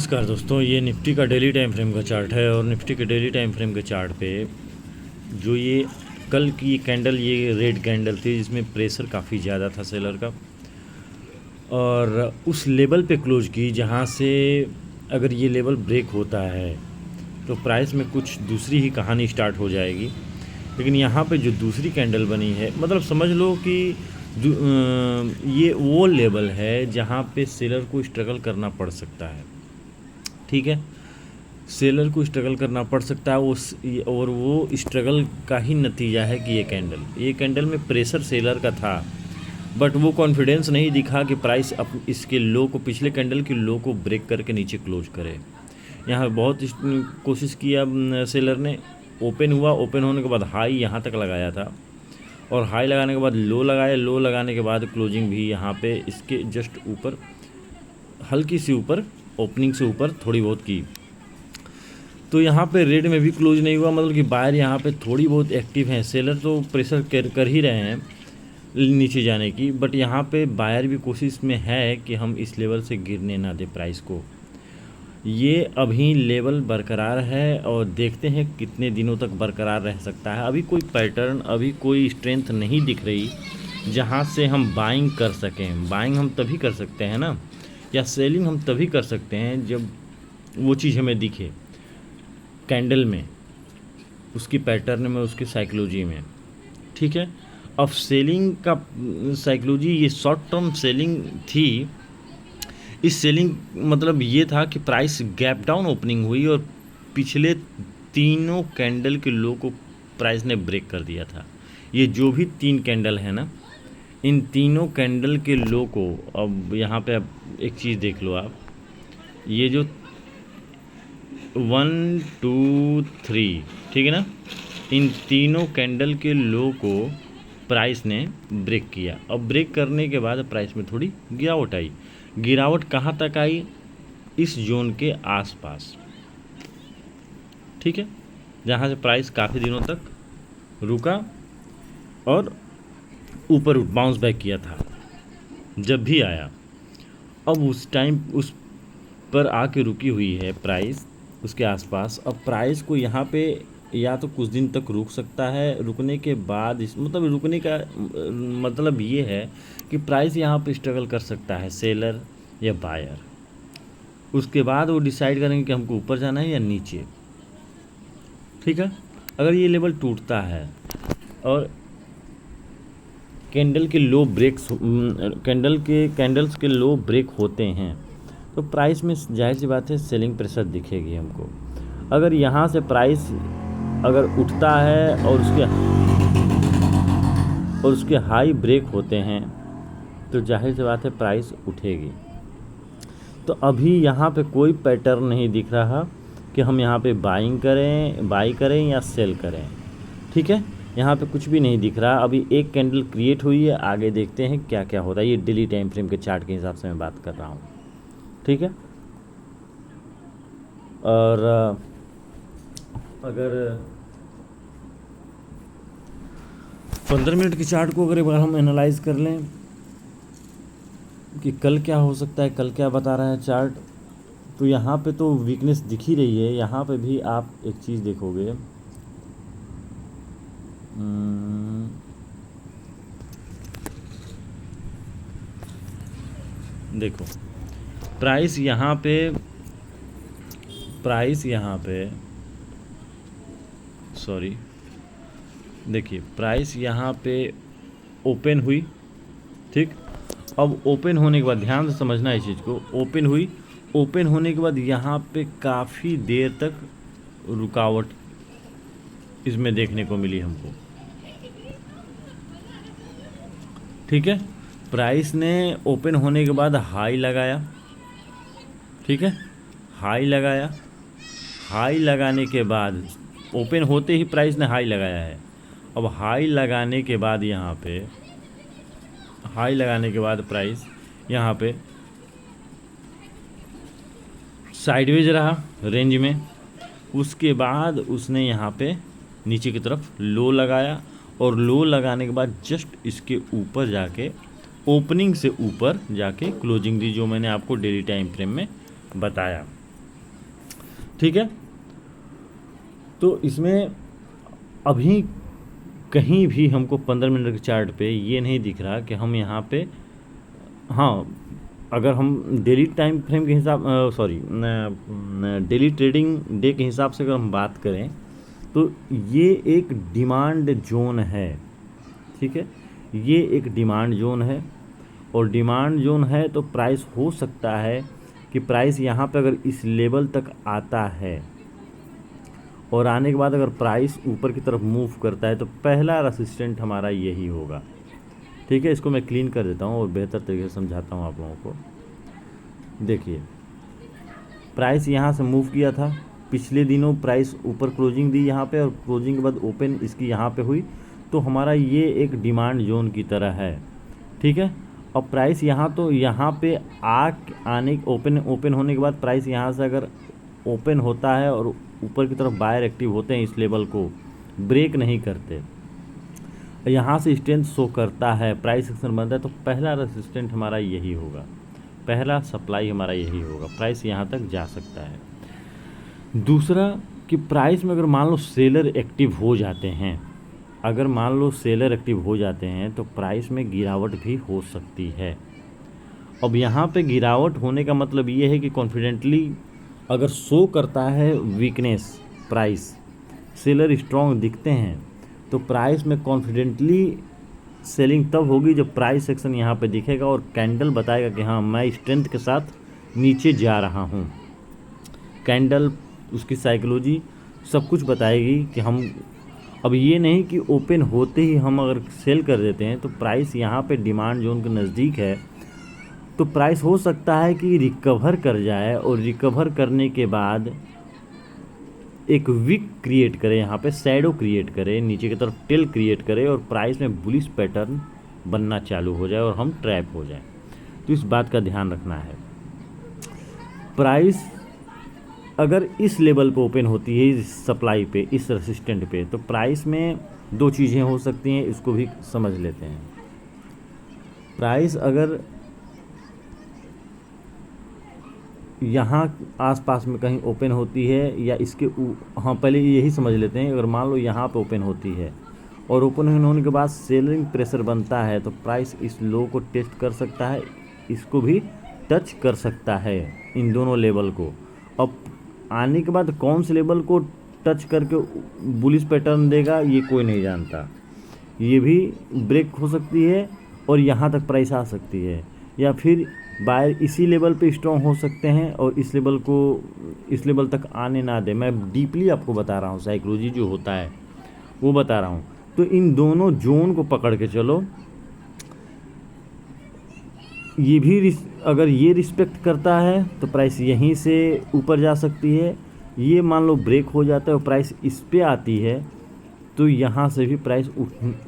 नमस्कार दोस्तों, ये निफ्टी का डेली टाइम फ्रेम का चार्ट है और निफ्टी के डेली टाइम फ्रेम के चार्ट पे जो ये कल की कैंडल, ये रेड कैंडल थी जिसमें प्रेशर काफ़ी ज़्यादा था सेलर का और उस लेवल पे क्लोज की जहाँ से अगर ये लेवल ब्रेक होता है तो प्राइस में कुछ दूसरी ही कहानी स्टार्ट हो जाएगी। लेकिन यहाँ पे जो दूसरी कैंडल बनी है, मतलब समझ लो कि ये वो लेवल है जहाँ पे सेलर को स्ट्रगल करना पड़ सकता है। ठीक है, सेलर को स्ट्रगल करना पड़ सकता है उस, और वो स्ट्रगल का ही नतीजा है कि ये कैंडल में प्रेशर सेलर का था, बट वो कॉन्फिडेंस नहीं दिखा कि प्राइस इसके लो को, पिछले कैंडल के लो को ब्रेक करके नीचे क्लोज करे। यहाँ बहुत कोशिश किया सेलर ने, ओपन हुआ, ओपन होने के बाद हाई यहाँ तक लगाया था और हाई लगाने के बाद लो लगाया, लो लगाने के बाद क्लोजिंग भी यहाँ पे इसके जस्ट ऊपर, हल्की सी ऊपर, ओपनिंग से ऊपर थोड़ी बहुत की। तो यहाँ पे रेड में भी क्लोज नहीं हुआ, मतलब कि बायर यहाँ पे थोड़ी बहुत एक्टिव हैं। सेलर तो प्रेशर कर ही रहे हैं नीचे जाने की, बट यहाँ पे बायर भी कोशिश में है कि हम इस लेवल से गिरने ना दे प्राइस को। ये अभी लेवल बरकरार है और देखते हैं कितने दिनों तक बरकरार रह सकता है। अभी कोई पैटर्न, अभी कोई स्ट्रेंथ नहीं दिख रही जहाँ से हम बाइंग कर सकें। बाइंग हम तभी कर सकते हैं ना, या सेलिंग हम तभी कर सकते हैं जब वो चीज़ हमें दिखे कैंडल में, उसकी पैटर्न में, उसकी साइकोलॉजी में। ठीक है, अब सेलिंग का साइकोलॉजी, ये शॉर्ट टर्म सेलिंग थी। इस सेलिंग मतलब ये था कि प्राइस गैप डाउन ओपनिंग हुई और पिछले तीनों कैंडल के लो को प्राइस ने ब्रेक कर दिया था। ये जो भी तीन कैंडल है ना, इन तीनों कैंडल के लो को, अब यहाँ पे अब एक चीज़ देख लो आप, ये जो 1 2 3, ठीक है ना, इन तीनों कैंडल के लो को प्राइस ने ब्रेक किया। अब ब्रेक करने के बाद प्राइस में थोड़ी गिरावट आई। गिरावट कहाँ तक आई? इस जोन के आसपास, ठीक है, जहाँ से प्राइस काफ़ी दिनों तक रुका और ऊपर बाउंस बैक किया था जब भी आया। अब उस टाइम उस पर आके रुकी हुई है प्राइस, उसके आसपास। अब प्राइस को यहाँ पे या तो कुछ दिन तक रुक सकता है, रुकने के बाद मतलब रुकने का मतलब ये है कि प्राइस यहाँ पे स्ट्रगल कर सकता है, सेलर या बायर। उसके बाद वो डिसाइड करेंगे कि हमको ऊपर जाना है या नीचे। ठीक है, अगर ये लेवल टूटता है और कैंडल के लो ब्रेक्स, कैंडल्स के लो ब्रेक होते हैं तो प्राइस में जाहिर सी बात है सेलिंग प्रेशर दिखेगी हमको। अगर यहाँ से प्राइस अगर उठता है और उसके हाई ब्रेक होते हैं तो जाहिर सी बात है प्राइस उठेगी। तो अभी यहाँ पे कोई पैटर्न नहीं दिख रहा कि हम यहाँ पे बाई करें या सेल करें। ठीक है, यहाँ पे कुछ भी नहीं दिख रहा। अभी एक कैंडल क्रिएट हुई है, आगे देखते हैं क्या क्या होता है। ये डेली टाइम फ्रेम के चार्ट के हिसाब से मैं बात कर रहा हूँ। ठीक है, और अगर 15 मिनट के चार्ट को अगर एक बार हम एनालाइज कर लें कि कल क्या हो सकता है, कल क्या बता रहा है चार्ट, तो यहाँ पे तो वीकनेस दिख ही रही है। यहाँ पे भी आप एक चीज़ देखोगे, देखो प्राइस यहाँ पे सॉरी, देखिए प्राइस यहाँ पे ओपन हुई। ठीक, अब ओपन होने के बाद ध्यान से समझना इस चीज़ को, ओपन हुई, ओपन होने के बाद यहाँ पे काफ़ी देर तक रुकावट इसमें देखने को मिली हमको। ठीक है, प्राइस ने ओपन होने के बाद हाई लगाया। ठीक है, हाई लगाया, हाई लगाने के बाद ओपन होते ही प्राइस ने हाई लगाया है। अब हाई लगाने के बाद यहाँ पे, हाई लगाने के बाद प्राइस यहाँ पे साइडवेज रहा रेंज में। उसके बाद उसने यहाँ पे नीचे की तरफ लो लगाया और लो लगाने के बाद जस्ट इसके ऊपर जाके, ओपनिंग से ऊपर जाके क्लोजिंग दी, जो मैंने आपको डेली टाइम फ्रेम में बताया। ठीक है। तो इसमें अभी कहीं भी हमको 15 मिनट के चार्ट पे ये नहीं दिख रहा कि हम यहाँ पे, हाँ, अगर हम डेली टाइम फ्रेम के हिसाब डेली ट्रेडिंग डे के हिसाब से अगर हम बात करें तो ये एक डिमांड जोन है, ठीक है, ये एक डिमांड जोन है। और डिमांड जोन है तो प्राइस हो सकता है कि प्राइस यहाँ पे अगर इस लेवल तक आता है और आने के बाद अगर प्राइस ऊपर की तरफ मूव करता है तो पहला रेसिस्टेंट हमारा यही होगा, ठीक है। इसको मैं क्लीन कर देता हूँ और बेहतर तरीके से समझाता हूँ आप लोगों को। देखिए, प्राइस यहाँ से मूव किया था, पिछले दिनों प्राइस ऊपर क्लोजिंग दी यहाँ पे और क्लोजिंग के बाद ओपन इसकी यहाँ पे हुई, तो हमारा ये एक डिमांड जोन की तरह है, ठीक है। अब प्राइस यहाँ तो यहाँ पे आने ओपन होने के बाद प्राइस यहाँ से अगर ओपन होता है और ऊपर की तरफ बायर एक्टिव होते हैं, इस लेवल को ब्रेक नहीं करते, यहाँ से स्ट्रेंथ शो करता है, प्राइस एक्शन बनता है, तो पहला रेसिस्टेंट हमारा यही होगा, पहला सप्लाई हमारा यही होगा, प्राइस यहाँ तक जा सकता है। दूसरा कि प्राइस में अगर मान लो सेलर एक्टिव हो जाते हैं, अगर मान लो सेलर एक्टिव हो जाते हैं तो प्राइस में गिरावट भी हो सकती है। अब यहाँ पे गिरावट होने का मतलब ये है कि कॉन्फिडेंटली अगर शो करता है वीकनेस, प्राइस सेलर स्ट्रॉन्ग दिखते हैं, तो प्राइस में कॉन्फिडेंटली सेलिंग तब होगी जब प्राइस सेक्शन यहाँ पे दिखेगा और कैंडल बताएगा कि हाँ मैं स्ट्रेंथ के साथ नीचे जा रहा हूँ। कैंडल उसकी साइकोलॉजी सब कुछ बताएगी कि हम, अब ये नहीं कि ओपन होते ही हम अगर सेल कर देते हैं तो प्राइस यहाँ पे डिमांड जोन के नज़दीक है तो प्राइस हो सकता है कि रिकवर कर जाए और रिकवर करने के बाद एक विक क्रिएट करे, यहाँ पे शैडो क्रिएट करे, नीचे की तरफ टेल क्रिएट करे और प्राइस में बुलिश पैटर्न बनना चालू हो जाए और हम ट्रैप हो जाए। तो इस बात का ध्यान रखना है। प्राइस अगर इस लेवल पे ओपन होती है, इस सप्लाई पे, इस रेसिस्टेंट पे, तो प्राइस में दो चीज़ें हो सकती हैं, इसको भी समझ लेते हैं। प्राइस अगर यहाँ आसपास में कहीं ओपन होती है या इसके हाँ पहले यही समझ लेते हैं, अगर मान लो यहाँ पे ओपन होती है और ओपन होने के बाद सेलिंग प्रेशर बनता है तो प्राइस इस लो को टेस्ट कर सकता है, इसको भी टच कर सकता है, इन दोनों लेवल को। अब आने के बाद कौन से लेवल को टच करके बुलिश पैटर्न देगा ये कोई नहीं जानता, ये भी ब्रेक हो सकती है और यहाँ तक प्राइस आ सकती है, या फिर बायर इसी लेवल पे स्ट्रॉन्ग हो सकते हैं और इस लेवल को इस लेवल तक आने ना दे। मैं डीपली आपको बता रहा हूँ, साइकोलॉजी जो होता है वो बता रहा हूँ। तो इन दोनों जोन को पकड़ के चलो, ये भी अगर ये रिस्पेक्ट करता है तो प्राइस यहीं से ऊपर जा सकती है, ये मान लो ब्रेक हो जाता है और प्राइस इस पे आती है तो यहाँ से भी प्राइस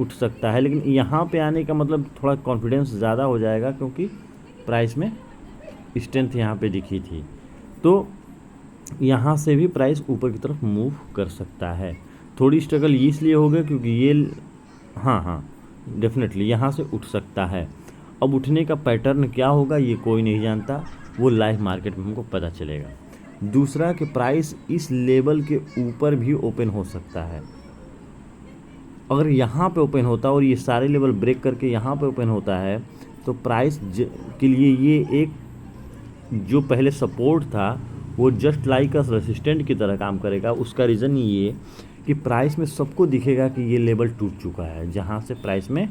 उठ सकता है। लेकिन यहाँ पे आने का मतलब थोड़ा कॉन्फिडेंस ज़्यादा हो जाएगा क्योंकि प्राइस में स्ट्रेंथ यहाँ पे दिखी थी, तो यहाँ से भी प्राइस ऊपर की तरफ मूव कर सकता है। थोड़ी स्ट्रगल इसलिए हो गया क्योंकि ये हाँ डेफिनेटली यहाँ से उठ सकता है। अब उठने का पैटर्न क्या होगा ये कोई नहीं जानता, वो लाइव मार्केट में हमको पता चलेगा। दूसरा कि प्राइस इस लेवल के ऊपर भी ओपन हो सकता है। अगर यहाँ पे ओपन होता है और ये सारे लेवल ब्रेक करके यहाँ पे ओपन होता है तो प्राइस के लिए ये एक जो पहले सपोर्ट था वो जस्ट लाइक अ रेसिस्टेंट की तरह काम करेगा। उसका रीज़न ये कि प्राइस में सबको दिखेगा कि ये लेवल टूट चुका है, जहाँ से प्राइस में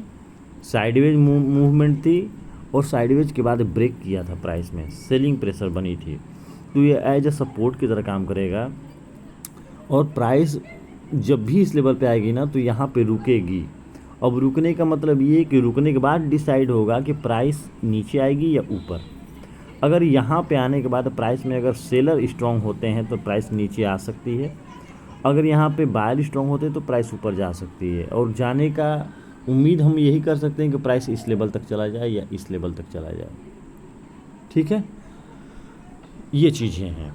साइडवेज मूवमेंट थी और साइडवेज के बाद ब्रेक किया था, प्राइस में सेलिंग प्रेशर बनी थी, तो ये एज अ सपोर्ट की तरह काम करेगा। और प्राइस जब भी इस लेवल पे आएगी ना तो यहाँ पे रुकेगी। अब रुकने का मतलब ये कि रुकने के बाद डिसाइड होगा कि प्राइस नीचे आएगी या ऊपर। अगर यहाँ पे आने के बाद प्राइस में अगर सेलर स्ट्रॉन्ग होते हैं तो प्राइस नीचे आ सकती है, अगर यहाँ पे बायर स्ट्रॉन्ग होते हैं तो प्राइस ऊपर जा सकती है। और जाने का उम्मीद हम यही कर सकते हैं कि प्राइस इस लेवल तक चला जाए या इस लेवल तक चला जाए, ठीक है। ये चीज़ें हैं।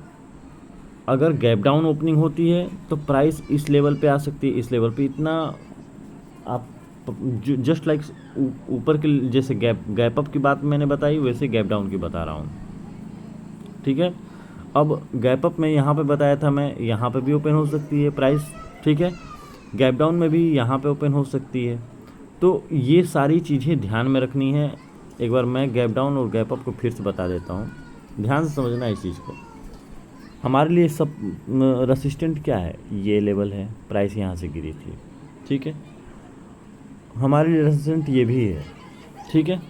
अगर गैप डाउन ओपनिंग होती है तो प्राइस इस लेवल पे आ सकती है, इस लेवल पे इतना आप जस्ट लाइक ऊपर के जैसे गैप अप की बात मैंने बताई वैसे गैप डाउन की बता रहा हूँ, ठीक है। अब गैप अप में यहाँ पे बताया था मैं, यहाँ पे भी ओपन हो सकती है प्राइस, ठीक है। गैप डाउन में भी यहाँ पे ओपन हो सकती है। तो ये सारी चीज़ें ध्यान में रखनी है। एक बार मैं गैप डाउन और गैप अप को फिर से बता देता हूँ, ध्यान से समझना इस चीज़ को। हमारे लिए सब रेसिस्टेंट क्या है, ये लेवल है, प्राइस यहाँ से गिरी थी, ठीक है। हमारे लिए रेसिस्टेंट ये भी है, ठीक है।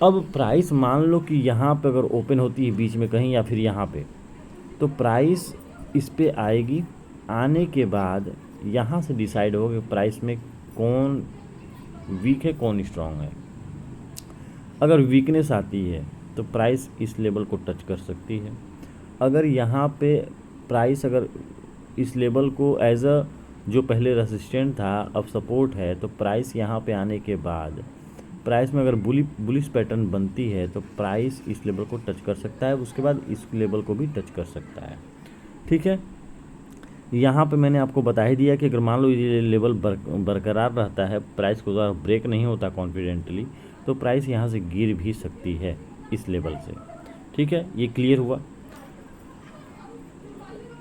अब प्राइस मान लो कि यहाँ पे अगर ओपन होती है बीच में कहीं या फिर यहाँ पे, तो प्राइस इस पे आएगी। आने के बाद यहाँ से डिसाइड होगा कि प्राइस में कौन वीक है कौन स्ट्रांग है। अगर वीकनेस आती है तो प्राइस इस लेवल को टच कर सकती है। अगर यहाँ पे प्राइस अगर इस लेवल को एज अ जो पहले रेसिस्टेंट था अब सपोर्ट है, तो प्राइस यहाँ पे आने के बाद प्राइस में अगर बुलिश पैटर्न बनती है तो प्राइस इस लेवल को टच कर सकता है, उसके बाद इस लेवल को भी टच कर सकता है, ठीक है। यहाँ पे मैंने आपको बता ही दिया कि अगर मान लो ये लेवल बरकरार रहता है, प्राइस को ज़्यादा ब्रेक नहीं होता कॉन्फिडेंटली, तो प्राइस यहाँ से गिर भी सकती है इस लेवल से, ठीक है। ये क्लियर हुआ।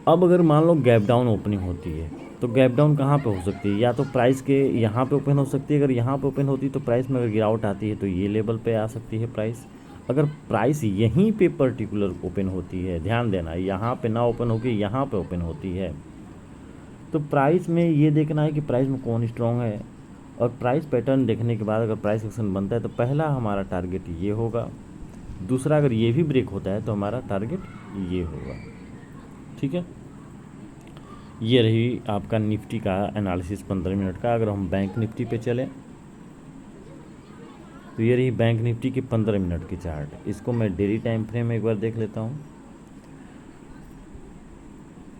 अब अगर मान लो गैप डाउन ओपनिंग होती है, तो गैप डाउन कहाँ पे हो सकती है, या तो प्राइस के यहाँ पे ओपन हो सकती है। अगर यहाँ पे ओपन होती है तो प्राइस में अगर गिरावट आती है तो ये लेवल पे आ सकती है प्राइस। अगर प्राइस यहीं पे पर्टिकुलर ओपन होती है, ध्यान देना, यहाँ पे ना ओपन होकर यहाँ पे ओपन होती है, तो प्राइस में ये देखना है कि प्राइस में कौन स्ट्रॉन्ग है। और प्राइस पैटर्न देखने के बाद अगर प्राइस एक्शन बनता है तो पहला हमारा टारगेट ये होगा, दूसरा अगर ये भी ब्रेक होता है तो हमारा टारगेट ये होगा, ठीक है। ये रही आपका निफ्टी का एनालिसिस 15 मिनट का। अगर हम बैंक निफ्टी पे चलें तो ये रही बैंक निफ्टी की 15 मिनट की चार्ट। इसको मैं डेली टाइम फ्रेम में एक बार देख लेता हूँ।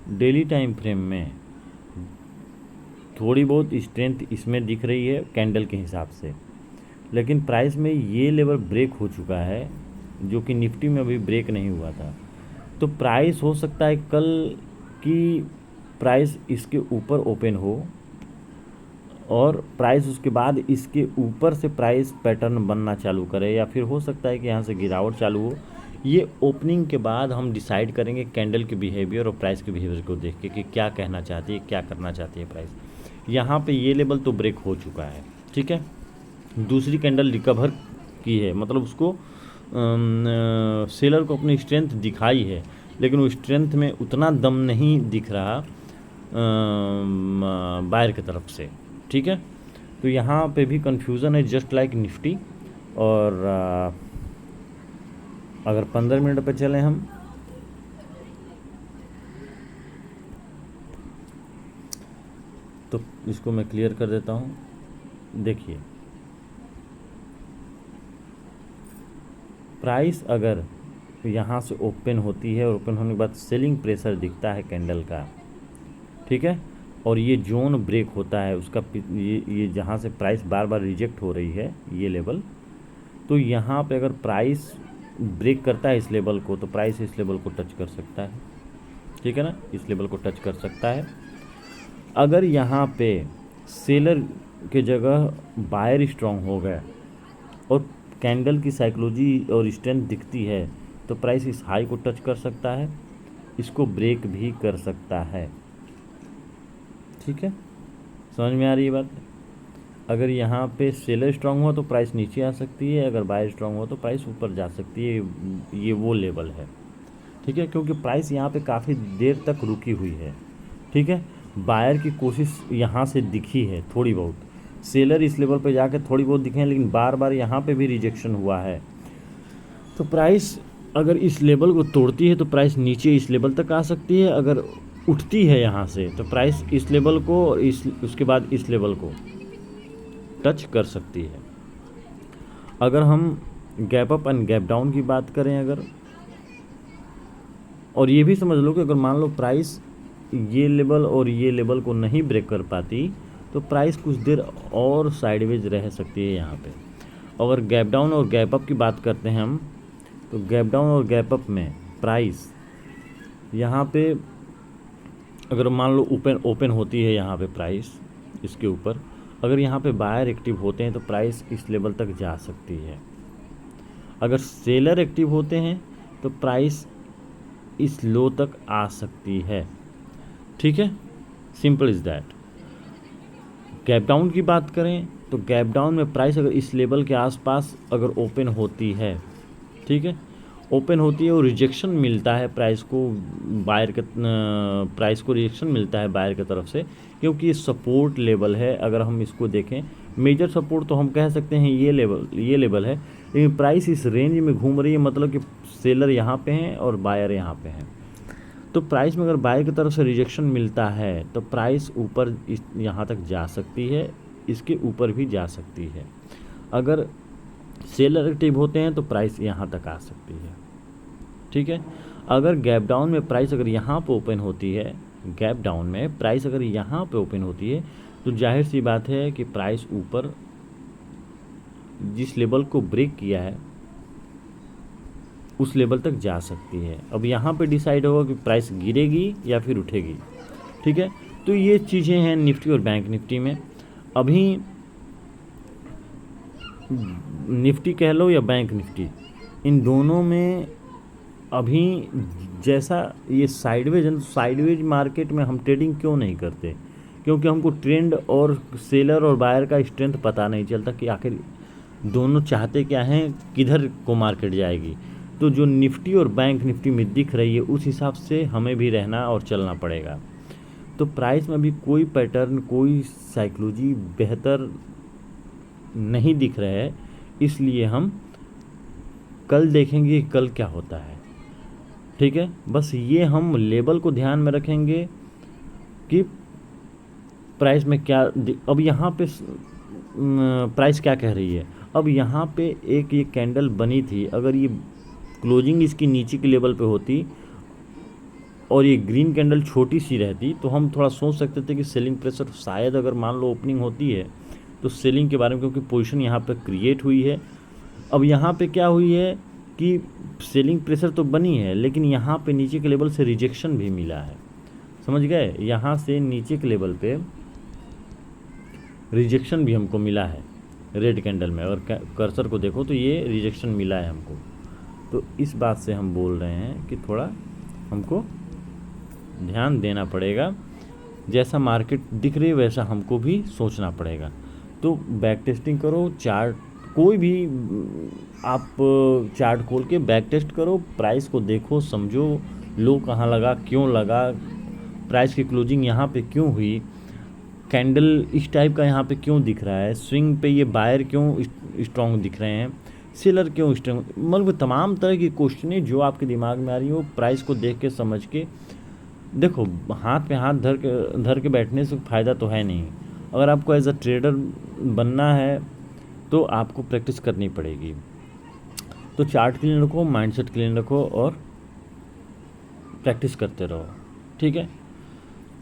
डेली टाइम फ्रेम में थोड़ी बहुत स्ट्रेंथ इसमें दिख रही है कैंडल के हिसाब से, लेकिन प्राइस में ये लेवल ब्रेक हो चुका है जो कि निफ्टी में अभी ब्रेक नहीं हुआ था। तो प्राइस हो सकता है कल की प्राइस इसके ऊपर ओपन हो और प्राइस उसके बाद इसके ऊपर से प्राइस पैटर्न बनना चालू करे, या फिर हो सकता है कि यहाँ से गिरावट चालू हो। ये ओपनिंग के बाद हम डिसाइड करेंगे कैंडल के बिहेवियर और प्राइस के बिहेवियर को देख के कि क्या कहना चाहती है, क्या करना चाहती है प्राइस। यहाँ पे ये लेवल तो ब्रेक हो चुका है, ठीक है। दूसरी कैंडल रिकवर की है, मतलब उसको सेलर को अपनी स्ट्रेंथ दिखाई है, लेकिन वो स्ट्रेंथ में उतना दम नहीं दिख रहा बायर की तरफ से, ठीक है। तो यहाँ पे भी कंफ्यूजन है जस्ट लाइक निफ्टी। और अगर 15 मिनट पे चलें हम, तो इसको मैं क्लियर कर देता हूँ। देखिए प्राइस अगर यहाँ से ओपन होती है और ओपन होने के बाद सेलिंग प्रेशर दिखता है कैंडल का, ठीक है, और ये जोन ब्रेक होता है उसका, ये जहाँ से प्राइस बार बार रिजेक्ट हो रही है ये लेवल, तो यहाँ पे अगर प्राइस ब्रेक करता है इस लेवल को तो प्राइस इस लेवल को टच कर सकता है, ठीक है ना, इस लेवल को टच कर सकता है। अगर यहाँ पे सेलर के जगह बायर स्ट्रांग हो गया और कैंडल की साइकोलॉजी और स्ट्रेंथ दिखती है तो प्राइस इस हाई को टच कर सकता है, इसको ब्रेक भी कर सकता है, ठीक है। समझ में आ रही है बात। अगर यहाँ पे सेलर स्ट्रांग हुआ तो प्राइस नीचे आ सकती है, अगर बायर स्ट्रांग हुआ तो प्राइस ऊपर जा सकती है। ये वो लेवल है, ठीक है, क्योंकि प्राइस यहाँ पे काफ़ी देर तक रुकी हुई है, ठीक है। बायर की कोशिश यहाँ से दिखी है थोड़ी बहुत, सेलर इस लेवल पे जाके थोड़ी बहुत दिखे हैं, लेकिन बार बार यहाँ पे भी रिजेक्शन हुआ है। तो प्राइस अगर इस लेवल को तोड़ती है तो प्राइस नीचे इस लेवल तक आ सकती है, अगर उठती है यहाँ से तो प्राइस इस लेवल को और उसके बाद इस लेवल को टच कर सकती है। अगर हम gap up and gap down की बात करें अगर, और ये भी समझ लो कि अगर मान लो प्राइस ये लेवल और ये लेवल को नहीं ब्रेक कर पाती तो प्राइस कुछ देर और साइडवेज रह सकती है यहाँ पे। अगर गैप डाउन और गैप अप की बात करते हैं हम, तो गैप डाउन और गैप अप में प्राइस यहाँ पे अगर मान लो ओपन होती है यहाँ पे प्राइस इसके ऊपर, अगर यहाँ पे बायर एक्टिव होते हैं तो प्राइस इस लेवल तक जा सकती है। अगर सेलर एक्टिव होते हैं तो प्राइस इस लो तक आ सकती है। ठीक है, simple is that. Gap down की बात करें तो गैप डाउन में प्राइस अगर इस लेवल के आसपास अगर ओपन होती है, ठीक है, ओपन होती है और रिजेक्शन मिलता है प्राइस को, बायर के प्राइस को रिजेक्शन मिलता है बायर की तरफ से, क्योंकि ये सपोर्ट लेवल है। अगर हम इसको देखें मेजर सपोर्ट तो हम कह सकते हैं ये लेवल है, लेकिन प्राइस इस रेंज में घूम रही है, मतलब कि सेलर यहाँ पे हैं और बायर यहाँ पे हैं। तो प्राइस में अगर बायर की तरफ से रिजेक्शन मिलता है तो प्राइस ऊपर यहाँ तक जा सकती है, इसके ऊपर भी जा सकती है। अगर सेलर एक्टिव होते हैं तो प्राइस यहाँ तक आ सकती है। ठीक है, अगर गैप डाउन में प्राइस अगर यहाँ पे ओपन होती है, गैप डाउन में प्राइस अगर यहाँ पे ओपन होती है तो जाहिर सी बात है कि प्राइस ऊपर जिस लेवल को ब्रेक किया है उस लेवल तक जा सकती है। अब यहाँ पे डिसाइड होगा कि प्राइस गिरेगी या फिर उठेगी। ठीक है, तो ये चीज़ें हैं निफ्टी और बैंक निफ्टी में। अभी निफ्टी कह लो या बैंक निफ्टी, इन दोनों में अभी जैसा ये साइडवेज मार्केट में हम ट्रेडिंग क्यों नहीं करते, क्योंकि हमको ट्रेंड और सेलर और बायर का स्ट्रेंथ पता नहीं चलता कि आखिर दोनों चाहते क्या हैं, किधर को मार्केट जाएगी। तो जो निफ्टी और बैंक निफ्टी में दिख रही है उस हिसाब से हमें भी रहना और चलना पड़ेगा। तो प्राइस में अभी कोई पैटर्न, कोई साइकोलॉजी बेहतर नहीं दिख रहा है, इसलिए हम कल देखेंगे कल क्या होता है। ठीक है, बस ये हम लेवल को ध्यान में रखेंगे कि प्राइस में क्या अब यहाँ पे प्राइस क्या कह रही है। अब यहाँ पे एक ये कैंडल बनी थी, अगर ये क्लोजिंग इसकी नीचे के लेवल पे होती और ये ग्रीन कैंडल छोटी सी रहती तो हम थोड़ा सोच सकते थे कि सेलिंग प्रेशर शायद अगर मान लो ओपनिंग होती है तो सेलिंग के बारे में, क्योंकि पोजीशन यहाँ पे क्रिएट हुई है। अब यहाँ पे क्या हुई है कि सेलिंग प्रेशर तो बनी है, लेकिन यहाँ पे नीचे के लेवल से रिजेक्शन भी मिला है। समझ गए, यहाँ से नीचे के लेवल पे रिजेक्शन भी हमको मिला है रेड कैंडल में। अगर कर्सर को देखो तो ये रिजेक्शन मिला है हमको। तो इस बात से हम बोल रहे हैं कि थोड़ा हमको ध्यान देना पड़ेगा, जैसा मार्केट दिख रही है वैसा हमको भी सोचना पड़ेगा। तो बैक टेस्टिंग करो, चार्ट कोई भी आप चार्ट खोल के बैक टेस्ट करो, प्राइस को देखो, समझो लो कहाँ लगा, क्यों लगा, प्राइस की क्लोजिंग यहाँ पे क्यों हुई, कैंडल इस टाइप का यहाँ पे क्यों दिख रहा है, स्विंग पे ये बायर क्यों स्ट्रॉन्ग दिख रहे हैं, सेलर क्यों स्ट्रॉन्ग, मतलब तमाम तरह की क्वेश्चनें जो आपके दिमाग में आ रही हो, प्राइस को देख के समझ के देखो। हाथ पे हाथ धर के बैठने से फ़ायदा तो है नहीं। अगर आपको एज अ ट्रेडर बनना है तो आपको प्रैक्टिस करनी पड़ेगी। तो चार्ट क्लीन रखो, माइंडसेट क्लीन रखो और प्रैक्टिस करते रहो। ठीक है,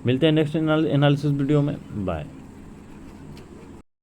मिलते हैं नेक्स्ट एनालिसिस वीडियो में। बाय।